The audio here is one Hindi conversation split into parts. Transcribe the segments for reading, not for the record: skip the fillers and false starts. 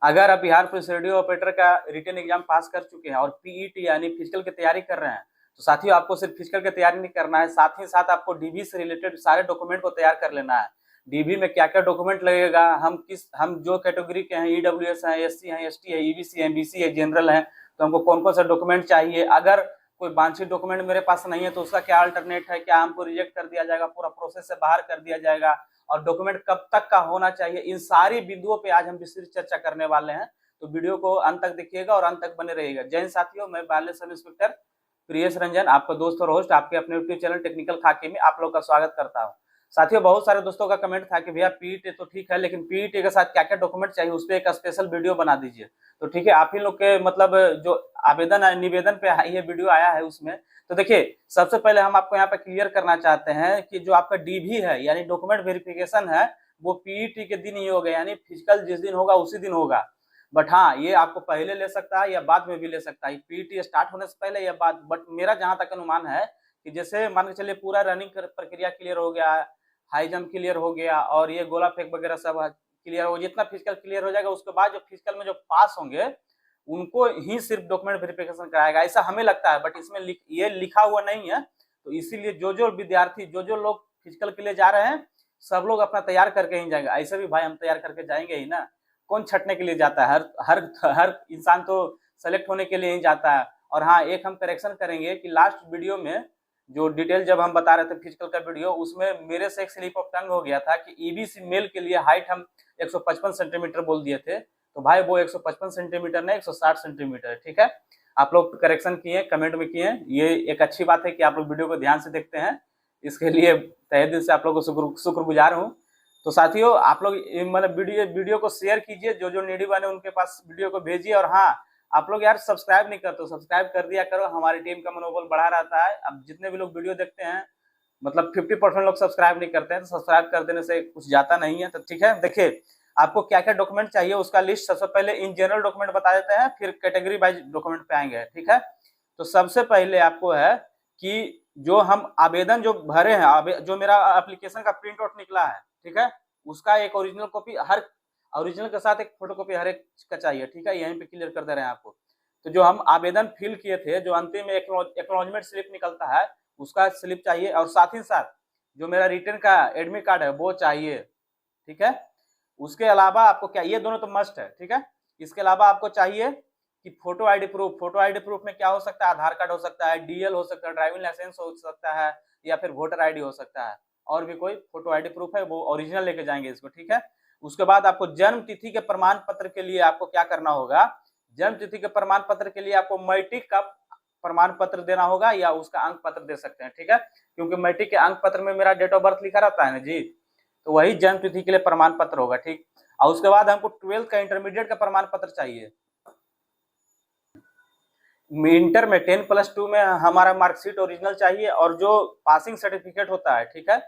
अगर आप बिहार पुलिस रेडियो ऑपरेटर का रिटन एग्जाम पास कर चुके हैं और पीईटी यानी फिजिकल की तैयारी कर रहे हैं, तो साथियों आपको सिर्फ फिजिकल की तैयारी नहीं करना है, साथ ही साथ आपको डीबी से रिलेटेड सारे डॉक्यूमेंट को तैयार कर लेना है। डीबी में क्या क्या डॉक्यूमेंट लगेगा, हम जो कैटेगरी के हैं, ईडब्ल्यूएस है, एससी है, एसटी है, ईबीसी है, बीसी है, जनरल है, तो हमको कौन कौन सा डॉक्यूमेंट चाहिए, अगर कोई वांछित डॉक्यूमेंट मेरे पास नहीं है तो उसका क्या अल्टरनेट है, क्या हमको रिजेक्ट कर दिया जाएगा, पूरा प्रोसेस से बाहर कर दिया जाएगा, और डॉक्यूमेंट कब तक का होना चाहिए, इन सारी बिंदुओं पे आज हम विस्तृत चर्चा करने वाले हैं। तो वीडियो को अंत तक देखिएगा और अंत तक बने रहिएगा। जय हिंद साथियों, मैं बाल्य सब इंस्पेक्टर प्रियेश रंजन, आपका दोस्त और होस्ट, आपके अपने यूट्यूब चैनल टेक्निकल खाकी में आप लोग का स्वागत करता हूं। साथियों, बहुत सारे दोस्तों का कमेंट था कि भैया पीईटी तो ठीक है, लेकिन पीईटी के साथ क्या क्या डॉक्यूमेंट चाहिए उस पर एक स्पेशल वीडियो बना दीजिए। तो ठीक है, आप ही लोग के मतलब जो आवेदन निवेदन पे ये वीडियो आया है उसमें, तो देखिए सबसे पहले हम आपको यहाँ पे क्लियर करना चाहते हैं कि जो आपका डीवी है यानी डॉक्यूमेंट वेरिफिकेशन है, वो पीईटी के दिन ही होगा, यानी फिजिकल जिस दिन होगा उसी दिन होगा। बट हाँ, ये आपको पहले ले सकता है या बाद में भी ले सकता है, पीईटी स्टार्ट होने से पहले या बाद। बट मेरा जहां तक अनुमान है कि जैसे मान के चलिए पूरा रनिंग प्रक्रिया क्लियर हो गया, हाई जंप क्लियर हो गया और ये गोला फेंक वगैरह सब क्लियर हो, जितना फिजिकल क्लियर हो जाएगा उसके बाद जो फिजिकल में जो पास होंगे उनको ही सिर्फ डॉक्यूमेंट वेरिफिकेशन कराएगा, ऐसा हमें लगता है। बट इसमें ये लिखा हुआ नहीं है, तो इसीलिए जो जो विद्यार्थी जो लोग फिजिकल के लिए जा रहे हैं सब लोग अपना तैयार करके ही जाएंगे। ऐसे भी भाई हम तैयार करके जाएंगे ही ना, कौन छटने के लिए जाता है, हर हर हर इंसान तो सेलेक्ट होने के लिए ही जाता है। और हाँ, एक हम करेक्शन करेंगे कि लास्ट वीडियो में जो डिटेल जब हम बता रहे थे फिजिकल का वीडियो, उसमें मेरे से एक स्लिप ऑफ टंग हो गया था कि ईबीसी मेल के लिए हाइट हम 155 सेंटीमीटर बोल दिए थे, तो भाई वो 155 सेंटीमीटर नहीं 160 सेंटीमीटर है। ठीक है, आप लोग करेक्शन किए, कमेंट में किए, ये एक अच्छी बात है कि आप लोग वीडियो को ध्यान से देखते हैं, इसके लिए तहे दिल से आप लोगों को शुक्रगुजार हूँ। तो साथियों, आप लोग मतलब वीडियो को शेयर कीजिए, जो जो नीडी बने उनके पास वीडियो को भेजिए। और हाँ, आप लोग यार सब्सक्राइब नहीं करते, सब्सक्राइब कर दिया करो, हमारी टीम का मनोबल बढ़ा रहता है। अब जितने भी लोग वीडियो देखते हैं मतलब 50% लोग सब्सक्राइब नहीं करते हैं, तो सब्सक्राइब कर देने से कुछ जाता नहीं है। तो ठीक है, देखिए आपको क्या क्या डॉक्यूमेंट चाहिए उसका लिस्ट सबसे पहले इन जनरल डॉक्यूमेंट बता देते हैं, फिर कैटेगरी वाइज डॉक्यूमेंट पे आएंगे। ठीक है, तो सबसे पहले आपको है कि जो हम आवेदन जो भरे हैं, जो मेरा एप्लीकेशन का प्रिंट आउट निकला है, ठीक है, उसका एक ओरिजिनल कॉपी, हर ओरिजिनल के साथ एक फोटोकॉपी हर एक का चाहिए। ठीक है, यहीं पे क्लियर कर दे रहे हैं आपको। तो जो हम आवेदन फिल किए थे, जो अंतिम में एक्नॉलेजमेंट स्लिप निकलता है, उसका स्लिप चाहिए, और साथ ही साथ जो मेरा रिटर्न का एडमिट कार्ड है वो चाहिए। ठीक है, उसके अलावा आपको क्या, ये दोनों तो मस्ट है। ठीक है, इसके अलावा आपको चाहिए कि photo ID proof. Photo ID proof में क्या हो सकता है, आधार कार्ड हो सकता है, डीएल हो सकता है, ड्राइविंग लाइसेंस हो सकता है, या फिर वोटर आईडी हो सकता है, और भी कोई फोटो आईडी प्रूफ है वो ओरिजिनल लेके जाएंगे इसको। ठीक है, उसके बाद आपको जन्म तिथि के प्रमाण पत्र के लिए आपको क्या करना होगा, जन्म तिथि के प्रमाण पत्र के लिए आपको मैट्रिक का प्रमाण पत्र देना होगा या उसका अंक पत्र दे सकते हैं। ठीक है, क्योंकि मैट्रिक के अंक पत्र में मेरा डेट ऑफ बर्थ लिखा रहता है ना जी, तो वही जन्म तिथि के लिए प्रमाण पत्र होगा। ठीक, और उसके बाद हमको 12th का इंटरमीडिएट का प्रमाण पत्र चाहिए। इंटर में 10+2 में हमारा मार्कशीट ओरिजिनल चाहिए, और जो पासिंग सर्टिफिकेट होता है, ठीक है,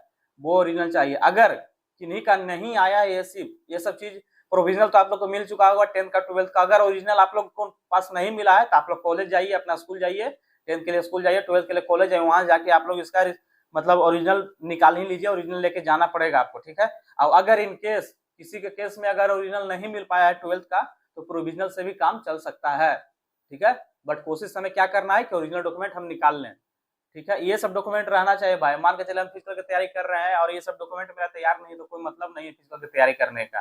वो ओरिजिनल चाहिए। अगर किन्हीं का नहीं आया ये सब चीज प्रोविजनल तो आप लोग को मिल चुका होगा 10th का 12th का, अगर ओरिजिनल आप लोग को पास नहीं मिला है तो आप लोग कॉलेज जाइए, अपना स्कूल जाइए, 10th के लिए स्कूल जाइए, 12th के लिए कॉलेज जाइए, वहां जाके आप लोग इसका मतलब ओरिजिनल निकाल ही लीजिए, ओरिजिनल लेके जाना पड़ेगा आपको। ठीक है, और अगर इन केस किसी के केस में अगर ओरिजिनल नहीं मिल पाया है 12th का, तो प्रोविजनल से भी काम चल सकता है। ठीक है, बट कोशिश हमें क्या करना है कि ओरिजिनल डॉक्यूमेंट हम निकाल लें। ठीक है, ये सब डॉक्यूमेंट रहना चाहिए भाई। मान के चले हम फिजिकल की तैयारी कर रहे हैं और ये सब डॉक्यूमेंट मेरा तैयार नहीं है तो कोई मतलब नहीं है फिजिकल की तैयारी करने का।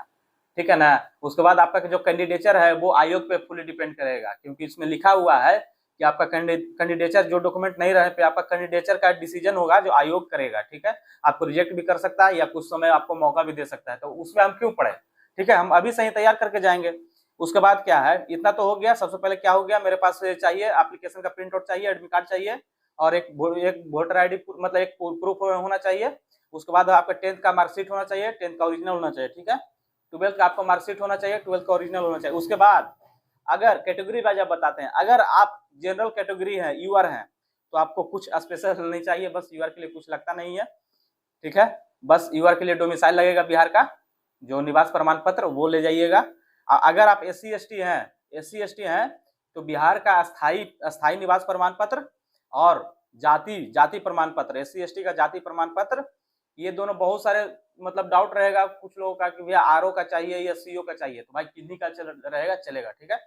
ठीक है ना, उसके बाद आपका जो कैंडिडेचर है वो आयोग पे फुली डिपेंड करेगा, क्योंकि इसमें लिखा हुआ है कि आपका कैंडिडेचर जो डॉक्यूमेंट नहीं रहे पे आपका कैंडिडेचर का डिसीजन होगा जो आयोग करेगा। ठीक है, आपको रिजेक्ट भी कर सकता है या कुछ समय आपको मौका भी दे सकता है, तो उसमें हम क्यों पढ़े। ठीक है, हम अभी से ही तैयार करके जाएंगे। उसके बाद क्या है, इतना तो हो गया। सबसे पहले क्या हो गया, मेरे पास चाहिए एप्लीकेशन का प्रिंट आउट चाहिए, एडमिट कार्ड चाहिए, और एक वोटर आईडी मतलब एक प्रूफ होना चाहिए। उसके बाद आपका 10th का मार्कशीट होना चाहिए, 10th का ओरिजिनल होना चाहिए। ठीक है, 12th का आपका मार्कशीट होना चाहिए, 12th का ओरिजिनल होना चाहिए। उसके बाद अगर कैटेगरी वाइज आप बताते हैं, अगर आप जनरल कैटेगरी है, यूआर हैं, तो आपको कुछ स्पेशल नहीं चाहिए, बस यूआर के लिए कुछ लगता नहीं है। ठीक है, बस यूआर के लिए डोमिसाइल लगेगा बिहार का, जो निवास प्रमाण पत्र वो ले जाइएगा। अगर आप एससी एसटी हैं तो बिहार का स्थायी निवास प्रमाण पत्र और जाति प्रमाण पत्र, एससी एसटी का जाति प्रमाण पत्र, ये दोनों बहुत सारे मतलब डाउट रहेगा कुछ लोगों का कि भैया आरओ का चाहिए या सीओ का चाहिए, तो भाई किन्हीं का रहेगा चलेगा, ठीक है।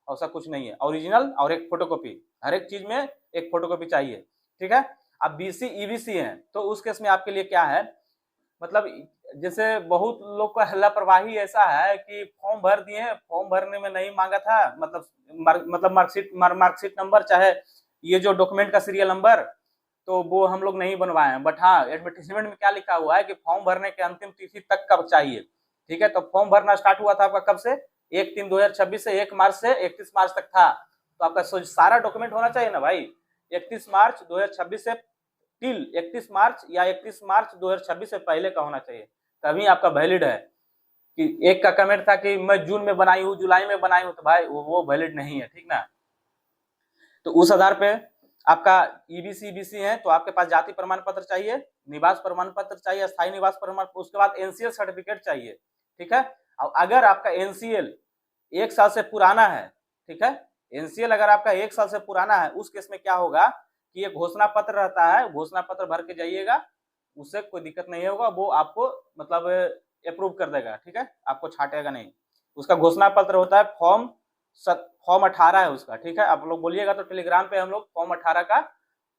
ऐसा कुछ नहीं है, ओरिजिनल और एक फोटोकॉपी, हर एक चीज में एक फोटोकॉपी चाहिए, ठीक है। अब बीसी ईबीसी है तो उस केस में आपके लिए क्या है, मतलब जैसे बहुत लोग का लापरवाही ऐसा है कि फॉर्म भर दिए, फॉर्म भरने में नहीं मांगा था, मतलब मार्कशीट नंबर चाहे ये जो डॉक्यूमेंट का सीरियल नंबर, तो वो हम लोग नहीं बनवाए हैं। बट हाँ, एडवर्टीजमेंट में क्या लिखा हुआ है कि फॉर्म भरने के अंतिम तिथि तक कब चाहिए, ठीक है। तो फॉर्म भरना स्टार्ट हुआ था आपका कब से, 1/3/2026 से 1 मार्च से 31 मार्च तक था। तो आपका सारा डॉक्यूमेंट होना चाहिए ना भाई, 31 मार्च 2026 से टिल 31 मार्च या 31 मार्च 2026 से पहले का होना चाहिए, तभी आपका वैलिड है। कि एक का कमेंट था कि मैं जून में बनाई हूँ, जुलाई में बनाई हूँ, तो भाई वो वैलिड नहीं है, ठीक ना। तो उस आधार पे आपका ईबीसी बीसी है तो आपके पास जाति प्रमाण पत्र चाहिए, निवास प्रमाण पत्र चाहिए, स्थायी निवास प्रमाण, उसके बाद एनसीएल सर्टिफिकेट चाहिए, ठीक है। और अगर आपका एनसीएल 1 साल से पुराना है, ठीक है, एनसीएल अगर आपका 1 साल से पुराना है, उस केस में क्या होगा कि ये घोषणा पत्र रहता है, घोषणा पत्र भर के जाइएगा, उससे कोई दिक्कत नहीं होगा, वो आपको मतलब अप्रूव कर देगा, ठीक है, आपको छाटेगा नहीं। उसका घोषणा पत्र होता है फॉर्म 18 है उसका, ठीक है। आप लोग बोलिएगा तो टेलीग्राम पे हम लोग फॉर्म 18 का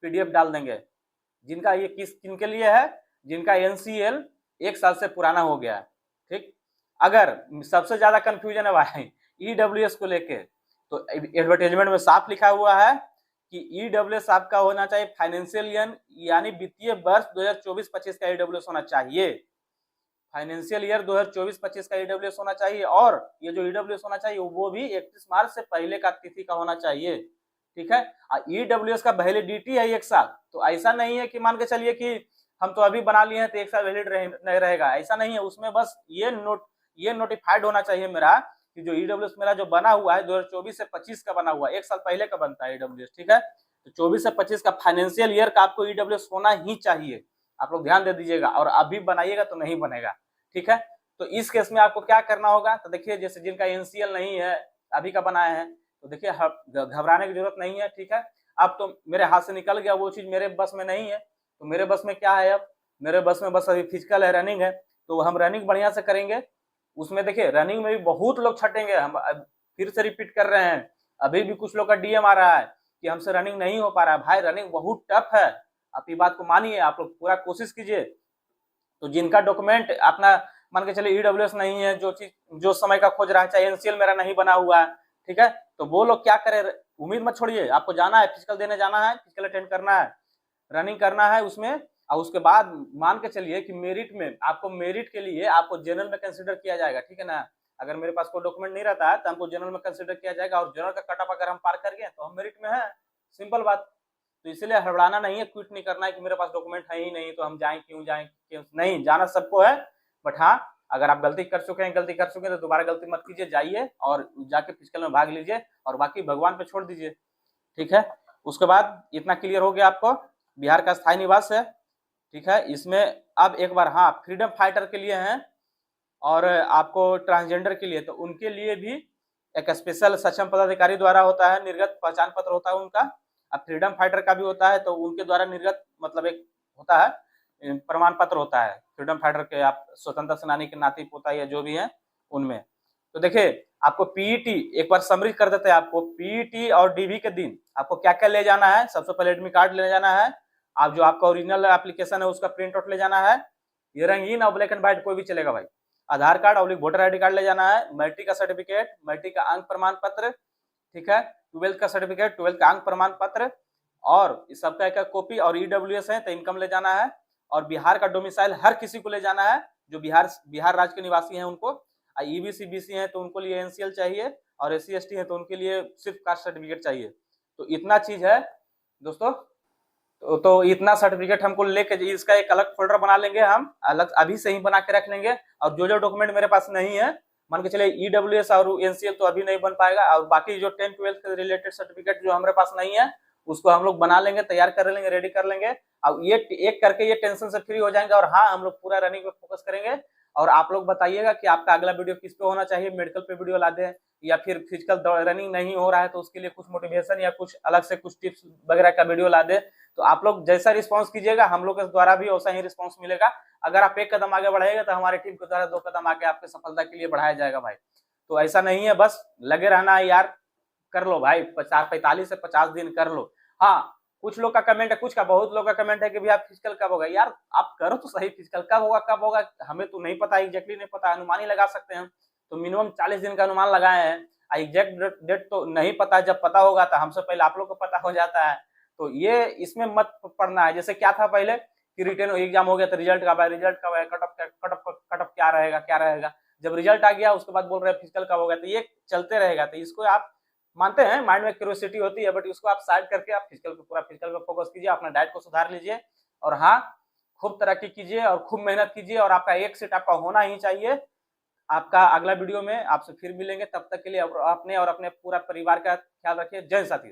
पीडीएफ डाल देंगे। जिनका ये किनके लिए है, जिनका एनसीएल 1 साल से पुराना हो गया, ठीक। अगर सबसे ज्यादा कंफ्यूजन है भाई ईडब्ल्यूएस को लेके, तो एडवर्टाइजमेंट में साफ लिखा हुआ है कि ईडब्ल्यूएस आपका होना चाहिए फाइनेंशियल ईयर यानी वित्तीय वर्ष 2024-25 का ईडब्ल्यूएस होना चाहिए, फाइनेंशियल ईयर 2024-25 का ईडब्ल्यूएस होना चाहिए। और ये जो ईडब्ल्यूएस होना चाहिए वो भी 31 मार्च से पहले का तिथि का होना चाहिए, ठीक है। ईडब्ल्यूएस का वैलिडिटी है 1 साल, तो ऐसा नहीं है कि मान के चलिए कि हम तो अभी बना लिए हैं तो 1 साल वैलिड नहीं रहेगा, ऐसा नहीं है। उसमें बस ये नोटिफाइड होना चाहिए मेरा कि जो ईडब्ल्यूएस मेरा जो बना हुआ है 2024 से 25 का बना हुआ है, 1 साल पहले का बनता है ईडब्ल्यूएस, ठीक है। तो 24 से 25 का फाइनेंशियल ईयर का आपको ईडब्ल्यूएस होना ही चाहिए, आप लोग ध्यान दे दीजिएगा। और अभी बनाइएगा तो नहीं बनेगा, ठीक है। तो इस केस में आपको क्या करना होगा, तो देखिए जैसे जिनका एनसीएल नहीं है, अभी का बनाए हैं, तो देखिए घबराने की जरूरत नहीं है, ठीक है। अब तो मेरे हाथ से निकल गया, वो चीज मेरे बस में नहीं है, तो मेरे बस में क्या है, अब मेरे बस में बस अभी फिजिकल है, रनिंग है, तो हम रनिंग बढ़िया से करेंगे। उसमें देखिए रनिंग में भी बहुत लोग छटेंगे, हम फिर से रिपीट कर रहे हैं, अभी भी कुछ लोग का डीएम आ रहा है कि हमसे रनिंग नहीं हो पा रहा है। भाई रनिंग बहुत टफ है, आप ये बात को मानिए, आप लोग पूरा कोशिश कीजिए। तो जिनका डॉक्यूमेंट अपना मान के चलिए ईडब्ल्यूएस नहीं है, जो चीज जो समय का खोज रहा है, चाहे एनसीएल मेरा नहीं बना हुआ है, ठीक है, तो वो लोग क्या करें, उम्मीद मत छोड़िए, आपको जाना है, फिजिकल देने जाना है, फिजिकल अटेंड करना है, रनिंग करना है उसमें। और उसके बाद मान के चलिए कि मेरिट में आपको, मेरिट के लिए आपको जनरल में कंसिडर किया जाएगा, ठीक है ना। अगर मेरे पास कोई डॉक्यूमेंट नहीं रहता है तो हमको जनरल में कंसिडर किया जाएगा, और जनरल का कट ऑफ अगर हम पार कर गए तो हम मेरिट में है, सिंपल बात। तो इसलिए हड़बड़ाना नहीं है, क्विट नहीं करना है कि मेरे पास डॉक्यूमेंट है ही नहीं तो हम जाएं, क्यों जाएं, क्यों नहीं, जाना सबको है। बट हाँ, अगर आप गलती कर चुके हैं तो दोबारा गलती मत कीजिए, जाइए और जाके फिजिकल में भाग लीजिए, और बाकी भगवान पे छोड़ दीजिए, ठीक है। उसके बाद इतना क्लियर हो गया आपको, बिहार का स्थायी निवास है, ठीक है। इसमें अब एक बार हाँ, फ्रीडम फाइटर के लिए हैं और आपको ट्रांसजेंडर के लिए, तो उनके लिए भी एक स्पेशल सक्षम पदाधिकारी द्वारा होता है, निर्गत पहचान पत्र होता है उनका। अब फ्रीडम फाइटर का भी होता है तो उनके द्वारा निर्गत मतलब एक होता है प्रमाण पत्र होता है फ्रीडम फाइटर के, आप स्वतंत्रता सेनानी के नाती पोता या जो भी है उनमें। तो देखिए आपको पीईटी एक बार समरी कर देते हैं, आपको पीईटी और डीवी के दिन आपको क्या क्या ले जाना है। सबसे पहले एडमिट कार्ड ले जाना है, आप जो आपका ओरिजिनल एप्लीकेशन है उसका प्रिंट आउट ले जाना है, ये रंगीन और ब्लैक एंड व्हाइट कोई भी चलेगा भाई। आधार कार्ड और वोटर आईडी कार्ड ले जाना है, मैट्रिक का सर्टिफिकेट, मैट्रिक का अंक प्रमाण पत्र, ठीक है, 12th का सर्टिफिकेट, 12th का अंक प्रमाण पत्र, और इस सबका एक कॉपी, और ईडब्ल्यूएस है तो इनकम ले जाना है, और बिहार का डोमिसाइल हर किसी को ले जाना है जो बिहार राज्य के निवासी हैं उनको। ईबीसी बीसी है तो उनको लिए एनसीएल चाहिए, और एससी एसटी है तो उनके लिए सिर्फ कास्ट सर्टिफिकेट चाहिए। तो इतना चीज है दोस्तों, तो इतना सर्टिफिकेट हमको लेके इसका एक अलग फोल्डर बना लेंगे, हम अलग अभी से ही बना के रख लेंगे। और जो जो डॉक्यूमेंट मेरे पास नहीं है, मान के चलिए ईडब्ल्यूएस और एनसीएल तो अभी नहीं बन पाएगा, और बाकी जो 10th 12th के रिलेटेड सर्टिफिकेट जो हमारे पास नहीं है उसको हम लोग बना लेंगे, तैयार कर लेंगे, रेडी कर लेंगे। अब ये एक करके ये टेंशन से फ्री हो जाएंगे, और हाँ हम लोग पूरा रनिंग पे फोकस करेंगे, और आप लोग बताइएगा कि आपका अगला वीडियो किस पे होना चाहिए, मेडिकल पे वीडियो ला दें या फिर फिजिकल रनिंग नहीं हो रहा है तो उसके लिए कुछ मोटिवेशन या कुछ अलग से कुछ टिप्स वगैरह का वीडियो ला दे। तो आप लोग जैसा रिस्पांस कीजिएगा हम लोग के द्वारा भी वैसा ही रिस्पांस मिलेगा। अगर आप एक कदम आगे बढ़ाएगा तो हमारी टीम के द्वारा 2 कदम आगे आपके सफलता के लिए बढ़ाया जाएगा भाई। तो ऐसा नहीं है, बस लगे रहना है यार, कर लो भाई, 45 से 50 दिन कर लो। हाँ, कुछ लोग का कमेंट है, कुछ का बहुत लोग का कमेंट है कि भैया फिजिकल कब होगा। यार आप करो तो सही, फिजिकल कब होगा हमें तो नहीं पता, एग्जैक्टली नहीं पता, अनुमान ही लगा सकते हैं। तो मिनिमम 40 दिन का अनुमान लगाए हैं, एग्जैक्ट डेट तो नहीं पता, जब पता होगा तो हमसे पहले आप लोग को पता हो जाता है। तो ये इसमें मत पढ़ना है। जैसे क्या था पहले कि रिटर्न एग्जाम हो गया तो रिजल्ट कब है, कट ऑफ क्या रहेगा। जब रिजल्ट आ गया उसके बाद बोल रहे हैं फिजिकल कब होगा। तो ये चलते रहेगा। तो इसको आप मानते हैं माइंड में क्यूरियोसिटी होती है, बट इसको आप साइड करके आप पूरा फिजिकल पे फोकस कीजिए, अपना डाइट को सुधार लीजिए और हाँ, खूब तरक्की कीजिए और खूब मेहनत कीजिए और आपका एक सेट आपका होना ही चाहिए। आपका अगला वीडियो में आपसे फिर मिलेंगे, तब तक के लिए अपने और अपने पूरा परिवार का ख्याल रखिए। जय साथी।